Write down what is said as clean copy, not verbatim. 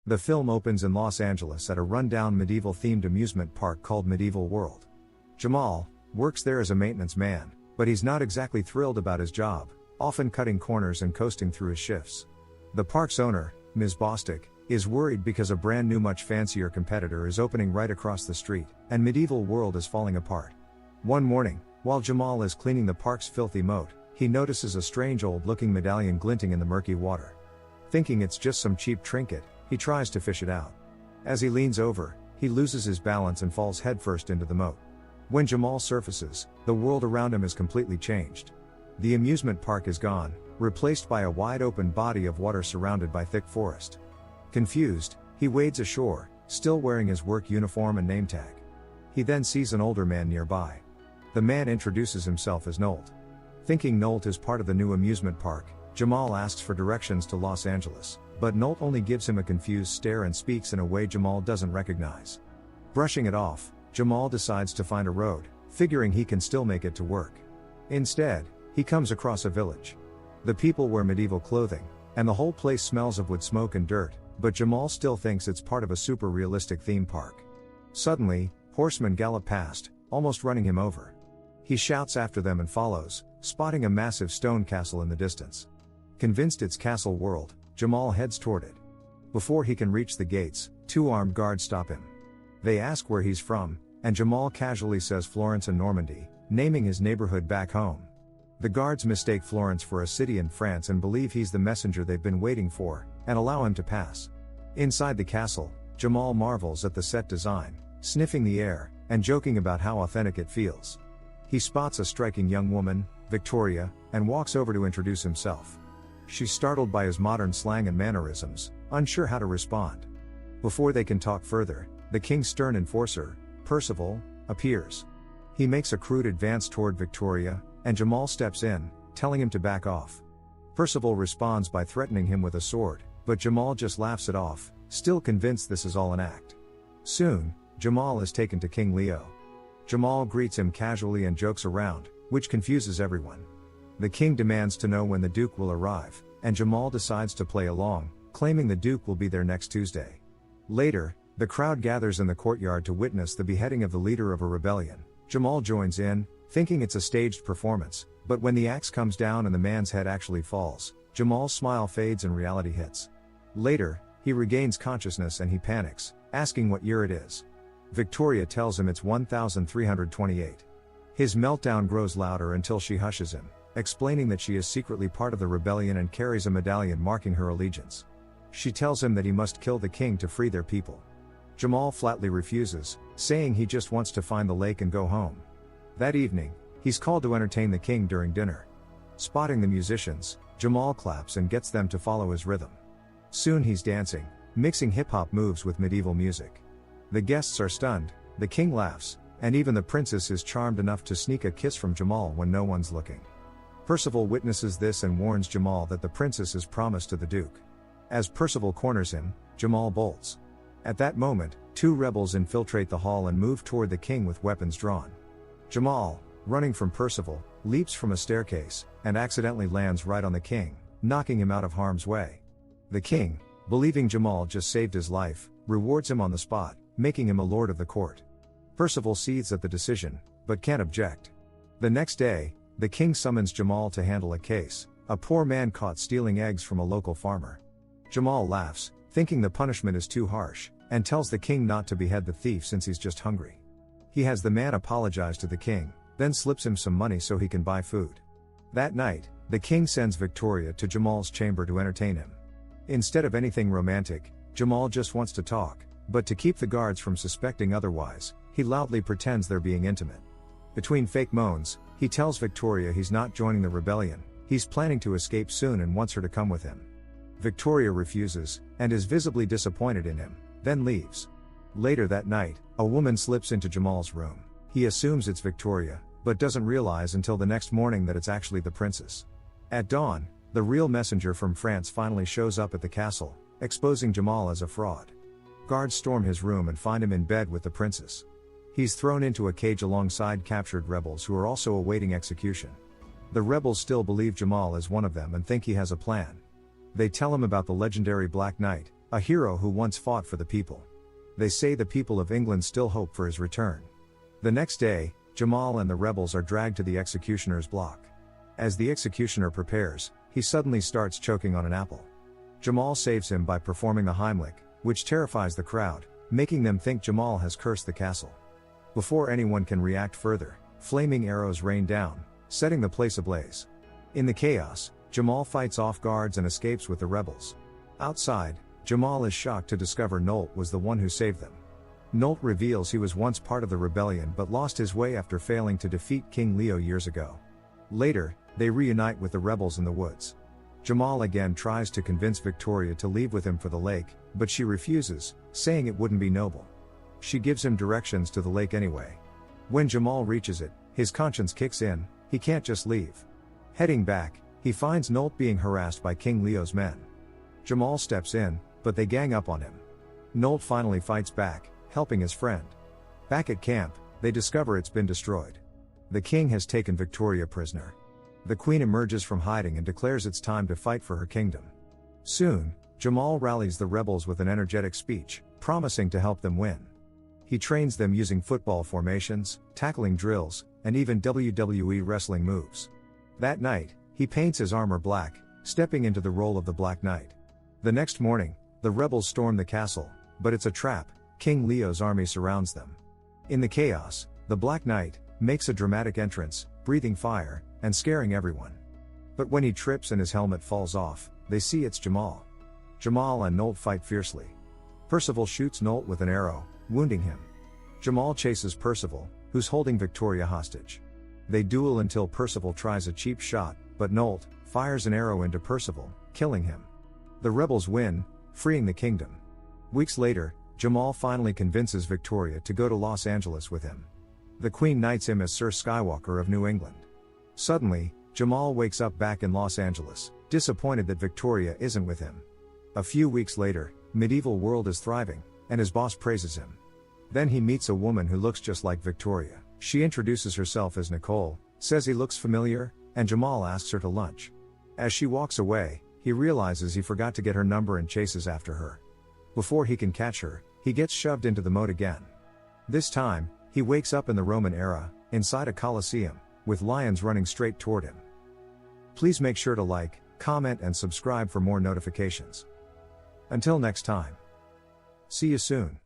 The film opens in Los Angeles at a rundown medieval-themed amusement park called Medieval World. Jamal works there as a maintenance man, but he's not exactly thrilled about his job, often cutting corners and coasting through his shifts. The park's owner, Ms. Bostic, is worried because a brand new much fancier competitor is opening right across the street, and Medieval World is falling apart. One morning, while Jamal is cleaning the park's filthy moat, he notices a strange old-looking medallion glinting in the murky water. Thinking it's just some cheap trinket, he tries to fish it out. As he leans over, he loses his balance and falls headfirst into the moat. When Jamal surfaces, the world around him is completely changed. The amusement park is gone, replaced by a wide-open body of water surrounded by thick forest. Confused, he wades ashore, still wearing his work uniform and name tag. He then sees an older man nearby. The man introduces himself as Nolt. Thinking Nolt is part of the new amusement park, Jamal asks for directions to Los Angeles, but Nolt only gives him a confused stare and speaks in a way Jamal doesn't recognize. Brushing it off, Jamal decides to find a road, figuring he can still make it to work. Instead, he comes across a village. The people wear medieval clothing, and the whole place smells of wood smoke and dirt, but Jamal still thinks it's part of a super realistic theme park. Suddenly, horsemen gallop past, almost running him over. He shouts after them and follows, spotting a massive stone castle in the distance. Convinced it's Castle World, Jamal heads toward it. Before he can reach the gates, two armed guards stop him. They ask where he's from, and Jamal casually says Florence in Normandy, naming his neighborhood back home. The guards mistake Florence for a city in France and believe he's the messenger they've been waiting for, and allow him to pass. Inside the castle, Jamal marvels at the set design, sniffing the air, and joking about how authentic it feels. He spots a striking young woman, Victoria, and walks over to introduce himself. She's startled by his modern slang and mannerisms, unsure how to respond. Before they can talk further, the king's stern enforcer, Percival, appears. He makes a crude advance toward Victoria, and Jamal steps in, telling him to back off. Percival responds by threatening him with a sword, but Jamal just laughs it off, still convinced this is all an act. Soon, Jamal is taken to King Leo. Jamal greets him casually and jokes around, which confuses everyone. The king demands to know when the Duke will arrive, and Jamal decides to play along, claiming the Duke will be there next Tuesday. Later, the crowd gathers in the courtyard to witness the beheading of the leader of a rebellion. Jamal joins in, thinking it's a staged performance, but when the axe comes down and the man's head actually falls, Jamal's smile fades and reality hits. Later, he regains consciousness and he panics, asking what year it is. Victoria tells him it's 1328. His meltdown grows louder until she hushes him, explaining that she is secretly part of the rebellion and carries a medallion marking her allegiance. She tells him that he must kill the king to free their people. Jamal flatly refuses, saying he just wants to find the lake and go home. That evening, he's called to entertain the king during dinner. Spotting the musicians, Jamal claps and gets them to follow his rhythm. Soon he's dancing, mixing hip-hop moves with medieval music. The guests are stunned, the king laughs, and even the princess is charmed enough to sneak a kiss from Jamal when no one's looking. Percival witnesses this and warns Jamal that the princess is promised to the Duke. As Percival corners him, Jamal bolts. At that moment, two rebels infiltrate the hall and move toward the king with weapons drawn. Jamal, running from Percival, leaps from a staircase, and accidentally lands right on the king, knocking him out of harm's way. The king, believing Jamal just saved his life, rewards him on the spot, making him a lord of the court. Percival seethes at the decision, but can't object. The next day, the king summons Jamal to handle a case, a poor man caught stealing eggs from a local farmer. Jamal laughs, thinking the punishment is too harsh, and tells the king not to behead the thief since he's just hungry. He has the man apologize to the king, then slips him some money so he can buy food. That night, the king sends Victoria to Jamal's chamber to entertain him. Instead of anything romantic, Jamal just wants to talk, but to keep the guards from suspecting otherwise, he loudly pretends they're being intimate. Between fake moans, he tells Victoria he's not joining the rebellion, he's planning to escape soon and wants her to come with him. Victoria refuses, and is visibly disappointed in him, then leaves. Later that night, a woman slips into Jamal's room. He assumes it's Victoria, but doesn't realize until the next morning that it's actually the princess. At dawn, the real messenger from France finally shows up at the castle, exposing Jamal as a fraud. Guards storm his room and find him in bed with the princess. He's thrown into a cage alongside captured rebels who are also awaiting execution. The rebels still believe Jamal is one of them and think he has a plan. They tell him about the legendary Black Knight, a hero who once fought for the people. They say the people of England still hope for his return. The next day, Jamal and the rebels are dragged to the executioner's block. As the executioner prepares, he suddenly starts choking on an apple. Jamal saves him by performing the Heimlich, which terrifies the crowd, making them think Jamal has cursed the castle. Before anyone can react further, flaming arrows rain down, setting the place ablaze. In the chaos, Jamal fights off guards and escapes with the rebels. Outside, Jamal is shocked to discover Nolt was the one who saved them. Nolt reveals he was once part of the rebellion but lost his way after failing to defeat King Leo years ago. Later, they reunite with the rebels in the woods. Jamal again tries to convince Victoria to leave with him for the lake, but she refuses, saying it wouldn't be noble. She gives him directions to the lake anyway. When Jamal reaches it, his conscience kicks in, he can't just leave. Heading back, he finds Nolt being harassed by King Leo's men. Jamal steps in, but they gang up on him. Nolt finally fights back, helping his friend. Back at camp, they discover it's been destroyed. The king has taken Victoria prisoner. The queen emerges from hiding and declares it's time to fight for her kingdom. Soon, Jamal rallies the rebels with an energetic speech, promising to help them win. He trains them using football formations, tackling drills, and even WWE wrestling moves. That night, he paints his armor black, stepping into the role of the Black Knight. The next morning, the rebels storm the castle, but it's a trap. King Leo's army surrounds them. In the chaos, the Black Knight makes a dramatic entrance, breathing fire, and scaring everyone. But when he trips and his helmet falls off, they see it's Jamal. Jamal and Nolt fight fiercely. Percival shoots Nolt with an arrow, wounding him. Jamal chases Percival, who's holding Victoria hostage. They duel until Percival tries a cheap shot, but Nolt fires an arrow into Percival, killing him. The rebels win, freeing the kingdom. Weeks later, Jamal finally convinces Victoria to go to Los Angeles with him. The Queen knights him as Sir Skywalker of New England. Suddenly, Jamal wakes up back in Los Angeles, disappointed that Victoria isn't with him. A few weeks later, medieval world is thriving, and his boss praises him. Then he meets a woman who looks just like Victoria. She introduces herself as Nicole, says he looks familiar, and Jamal asks her to lunch. As she walks away, he realizes he forgot to get her number and chases after her. Before he can catch her, he gets shoved into the moat again. This time, he wakes up in the Roman era, inside a Colosseum, with lions running straight toward him. Please make sure to like, comment and subscribe for more notifications. Until next time. See you soon.